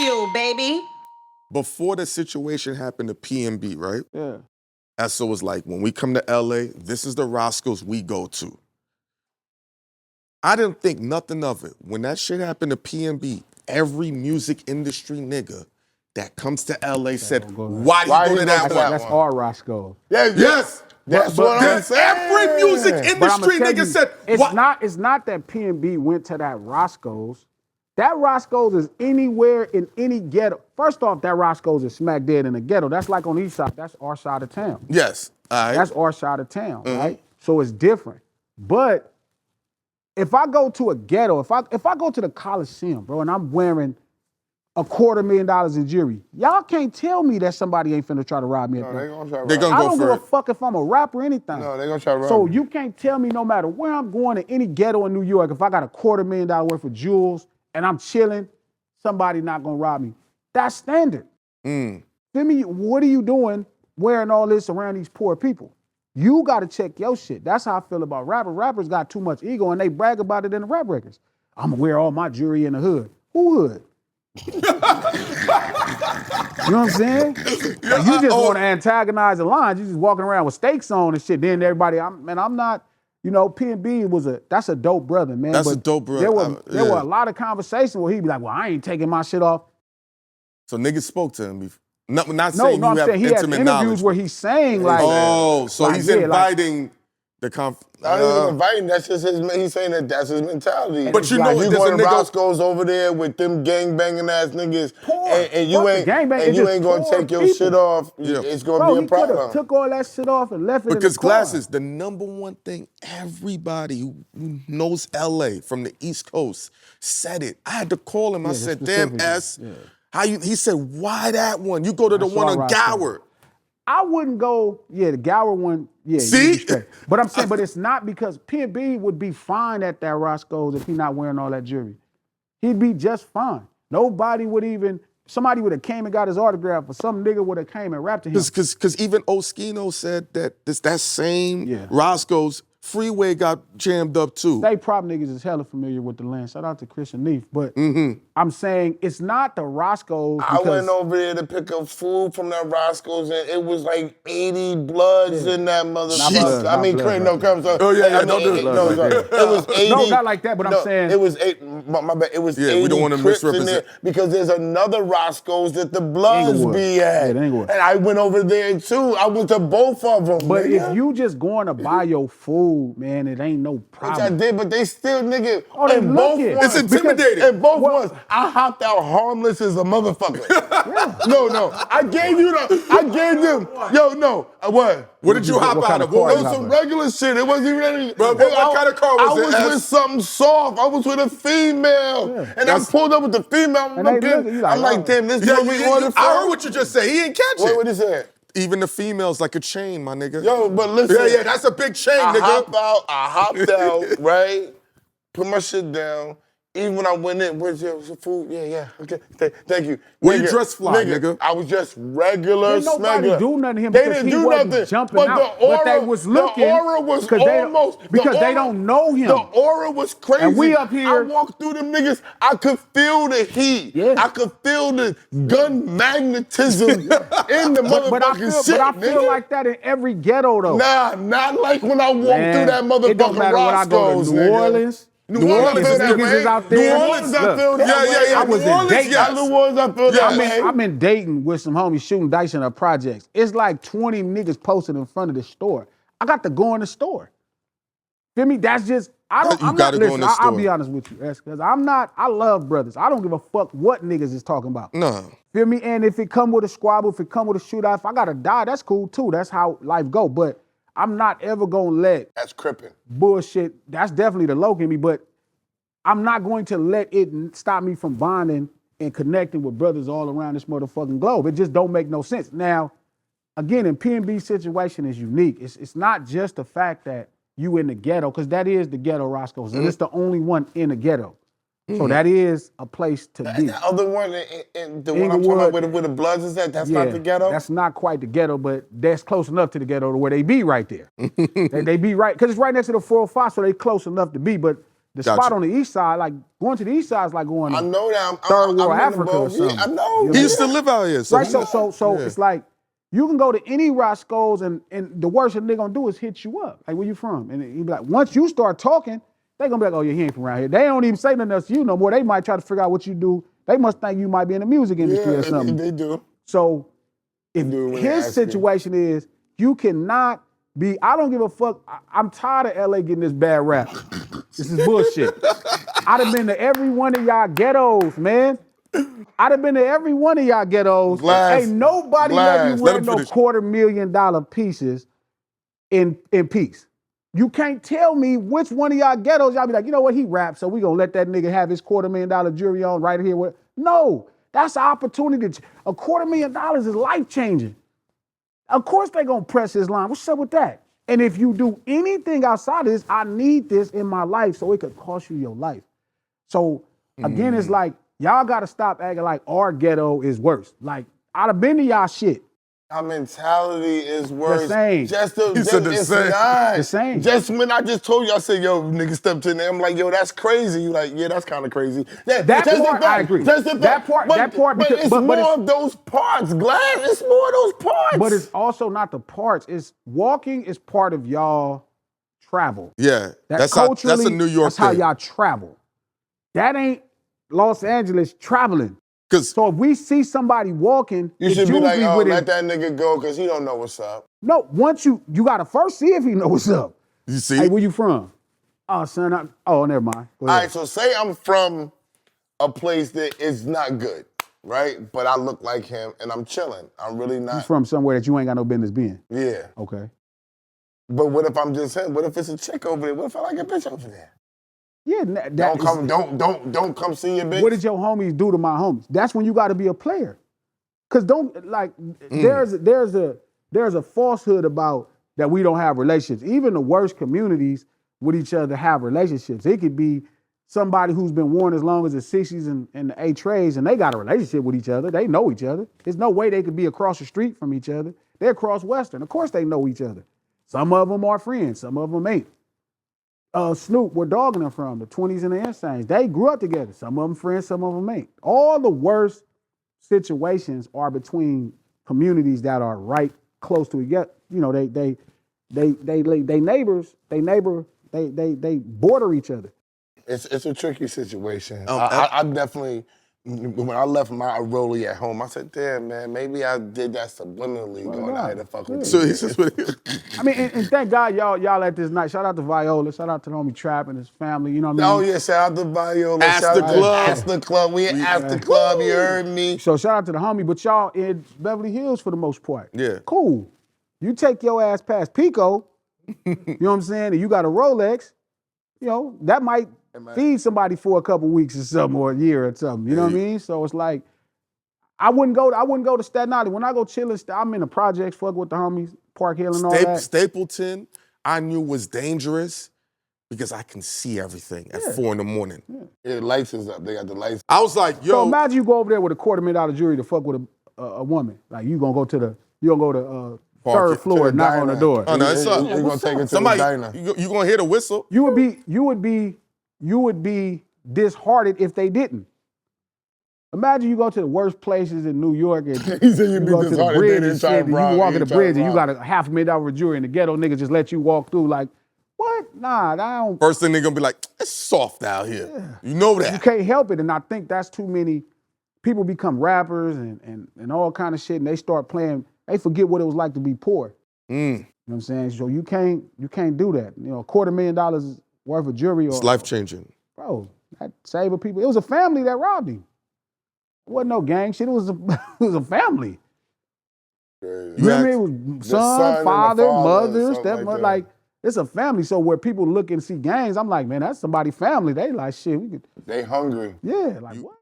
Bagfuel, baby. Before the situation happened to PNB, right? Yeah. Esso was like, when we come to LA, this is the Roscoe's we go to. I didn't think nothing of it. When that shit happened to PNB, every music industry nigga that comes to LA said, why do you go to that one? That's our Roscoe. Yes. That's what I'm saying. Every music industry nigga said, it's not that PNB went to that Roscoe's. That Roscoe's is anywhere in any ghetto. First off, that Roscoe's is smack dead in the ghetto. That's like on the east side. That's our side of town. Yes. All right. That's our side of town, right? So it's different. But if I go to a ghetto, if I go to the Coliseum, bro, and I'm wearing $250,000 in jewelry, y'all can't tell me that somebody ain't finna try to rob me. No, they gonna try to rob They gonna I go don't for give a it. fuck if I'm a rapper or anything. No, they gonna try to rob So me. you can't tell me no matter where I'm going in any ghetto in New York, if I got $250,000 worth of jewels and I'm chilling, somebody not gonna rob me. That's standard. Feel me? What are you doing wearing all this around these poor people? You gotta check your shit. That's how I feel about rappers. Rappers got too much ego and they brag about it in the rap records. I'm gonna wear all my jewelry in the hood. Who hood? You know what I'm saying? Like, you just want to antagonize the lines. You just walking around with stakes on and shit. Then everybody, I'm not, PNB that's a dope brother, man. That's but a dope brother. There were a lot of conversations where he'd be like, well, I ain't taking my shit off. So niggas spoke to him before. Not No, saying I'm you have saying he has intimate interviews knowledge. where he's saying like, Oh, so like, he's yeah, inviting the Not even inviting. That's just he's saying that's his mentality. But you like, know, you there's going a to nigga- Roscoe's over there with them gang banging ass niggas, and you Fuck the ain't gangbang, and it's you just ain't gonna poor take your people. shit off. Yeah. It's gonna bro, be a he could have problem. took all that shit off and left it Because in the car. Glasses, the number one thing everybody who knows LA from the East Coast said it. I had to call him. I said, damn, S. How you? He said, why that one? You go to the one on Gower. I wouldn't go, the Gower one, See? you'd be straight. But I'm saying, but it's not because PNB would be fine at that Roscoe's if he's not wearing all that jewelry. He'd be just fine. Nobody would even, somebody would have came and got his autograph, or some nigga would have came and rapped to him. Because even Oskino said that that same Roscoe's freeway got jammed up too. They prop niggas is hella familiar with the land. Shout out to Christian Neef. But I'm saying it's not the Roscoe's. I went over there to pick up food from that Roscoe's, and it was like 80 bloods in that motherfucker. I mean, no, come on. Oh, yeah, don't do it. No, it was 80. No, not like that, but I'm saying. It was my bad. It was 80 we don't want to Crips in misrepresent. there because there's another Roscoe's that the bloods Inglewood. be at. Yeah, the Inglewood. And I went over there too. I went to both of them. But nigga. if you just going to buy your food, man, it ain't no Which problem. I did, but they still, nigga. Oh, they in both looking. ones, It's intimidating. In both ones, I hopped out harmless as a motherfucker. No. I gave them. What? What did you hop what out kind of? of car It you was hop some out? regular shit. It wasn't even any. But what kind of car was it, I was S? with something soft. I was with a female. And I pulled up with the female. I'm And they looking. looking, you like, I'm like, oh. damn, this is what we ordered for. I heard what you just said. He didn't catch it. What he said? Even the females like a chain, my nigga. Yo, but listen. Yeah, that's a big chain, I nigga. hopped out, right? Put my shit down. Even when I went in, where's your food? Yeah, okay. Thank you. Where you dressed fly, nigga? I was just regular, Didn't nobody smuggler. do nothing to him They because didn't he do wasn't nothing. jumping but out. the aura, But they was looking the aura was because they don't know him. The aura was crazy. And we up here- I walked through them niggas. I could feel the heat. Yeah. I could feel the gun magnetism in the motherfucking shit, But I feel nigga. like that in every ghetto though. Nah, not like when I walked Man, through that motherfucking it don't matter when I go Roscoe's, to New nigga. Orleans. New Orleans is is that niggas way. is out there. New Orleans, I Look, feel that way. I was New in Orleans, Dayton. yes. New Orleans, I feel that way. I'm in Dayton with some homies shooting dice in our projects. It's like 20 niggas posted in front of the store. I got to go in the store. Feel me? That's just, I'm gotta not, go in listen, the I'll store. be honest with you, because I love brothers. I don't give a fuck what niggas is talking about. No. Feel me? And if it come with a squabble, if it come with a shootout, if I gotta die, that's cool too. That's how life go. But I'm not ever gonna let That's crippin'. bullshit, that's definitely the low in me, but I'm not going to let it stop me from bonding and connecting with brothers all around this motherfucking globe. It just don't make no sense. Now, again, in PNB's situation is unique. It's not just the fact that you in the ghetto, because that is the ghetto Roscoe's, and it's the only one in the ghetto. So that is a place to be. The other one, the one I'm talking about where the Bloods is at, that's not the ghetto? That's not quite the ghetto, but that's close enough to the ghetto to where they be right there. they be right, because it's right next to the 405, so they close enough to be, but The Gotcha. spot on the east side, like going to the east side is like going I to know that. third world I'm in the Africa or boat. Yeah, something. I know. You know? He used to live out here. So Right, so yeah. it's like you can go to any Roscoe's and the worst thing they're gonna do is hit you up. Like, where you from? And you be like, once you start talking, they gonna be like, oh yeah, he ain't from around here. They don't even say nothing else to you no more. They might try to figure out what you do. They must think you might be in the music industry or something. They do. So if do when they his ask you. situation is you cannot be, I don't give a fuck. I'm tired of LA getting this bad rap. This is bullshit. I'd have been to every one of y'all ghettos, man. I'd have been to every one of y'all ghettos. Glass. Ain't nobody let you Let wear him no finish. $250,000 pieces in peace. You can't tell me which one of y'all ghettos y'all be like, you know what, he raps, so we gonna let that nigga have his $250,000 jewelry on right here. No, that's an opportunity. $250,000 is life changing. Of course they gonna press his line. What's up with that? And if you do anything outside of this, I need this in my life so it could cost you your life. So again, it's like, y'all gotta stop acting like our ghetto is worse. Like, I'd have been to y'all shit. Our mentality is worse. The same. He said the it's same. not. The same. Just when I just told you, I said, yo, nigga stepped in there. I'm like, yo, that's crazy. You like, yeah, that's kind of crazy. That just the part, I agree. Just the That part, but, because, it's more of those parts, Glass. It's more of those parts. But it's also not the parts. It's walking is part of y'all travel. Yeah, That that's culturally, a New York that's how thing. y'all travel. That ain't Los Angeles traveling. Because So if we see somebody walking, you it's should be like, usually oh, with let that nigga go because he don't know what's up. No, once you gotta first see if he know what's up. you see, Hey, where you from? Oh, son, oh, never mind. Go All ahead. right, so say I'm from a place that is not good, right? But I look like him and I'm chilling. I'm really You not. from somewhere that you ain't got no business being. Yeah. Okay. But what if I'm just him? What if it's a chick over there? What if I like a bitch over there? Yeah, Don't come see your bitch. What did your homies do to my homies? That's when you got to be a player. Cause there's a falsehood about that we don't have relationships. Even the worst communities with each other have relationships. It could be somebody who's been worn as long as the 60s and the 8 trades, and they got a relationship with each other. They know each other. There's no way they could be across the street from each other. They're across Western. Of course they know each other. Some of them are friends. Some of them ain't. Snoop, where Dogg and them from, the 20s and the Insanes. They grew up together. Some of them friends, some of them ain't. All the worst situations are between communities that are right close to each other. You know, they neighbors, they border each other. It's a tricky situation. Oh, I definitely, when I left my rollie at home, I said, damn, man, maybe I did that subliminally going ahead and fuck with you. so he's just I mean, and thank God y'all at this night. Shout out to Viola. Shout out to the homie Trap and his family. You know what I mean? Oh, yeah, shout out to Viola. Ask shout the out Club. to Ask the Club. We at the Club, you heard me? So shout out to the homie, but y'all in Beverly Hills for the most part. Yeah. Cool. You take your ass past Pico, you know what I'm saying, and you got a Rolex, you know, that might feed somebody for a couple weeks or something, or a year or something. You know what I mean? So it's like, I wouldn't go to Staten Island. When I go chilling, I'm in the projects, fuck with the homies, Park Hill and all that. Stapleton, I knew was dangerous because I can see everything at 4 a.m. Yeah, the lights is up. They got the lights. I was like, yo. So imagine you go over there with a $250,000 jewelry to fuck with a woman. Like you gonna go to third floor and knock on the door. Oh, no, it's up. You're gonna take it to Somebody, the diner. you gonna hear the whistle? You would be disheartened if they didn't. Imagine you go to the worst places in New York and He said you you'd be go to the disheartened bridge they and didn't try shit, to and you rob walk you, at the try to bridge and you got rob. a $500,000 jewelry and the ghetto niggas just let you walk through like, what? Nah, I don't. First thing they're gonna be like, it's soft out here. Yeah. You know that. You can't help it, and I think that's too many people become rappers and all kind of shit, and they start playing. They forget what it was like to be poor. You know what I'm saying? So you can't do that. You know, $250,000 worth of jewelry. It's life changing. Bro, that saving people. It was a family that robbed him. It wasn't no gang shit. It was a family. Crazy. You know what I mean? It was son and the father, father, mother, something stepmother. like that. It's a family. So where people look and see gangs, I'm like, man, that's somebody's family. They like, shit, we could. They hungry. Yeah, like what?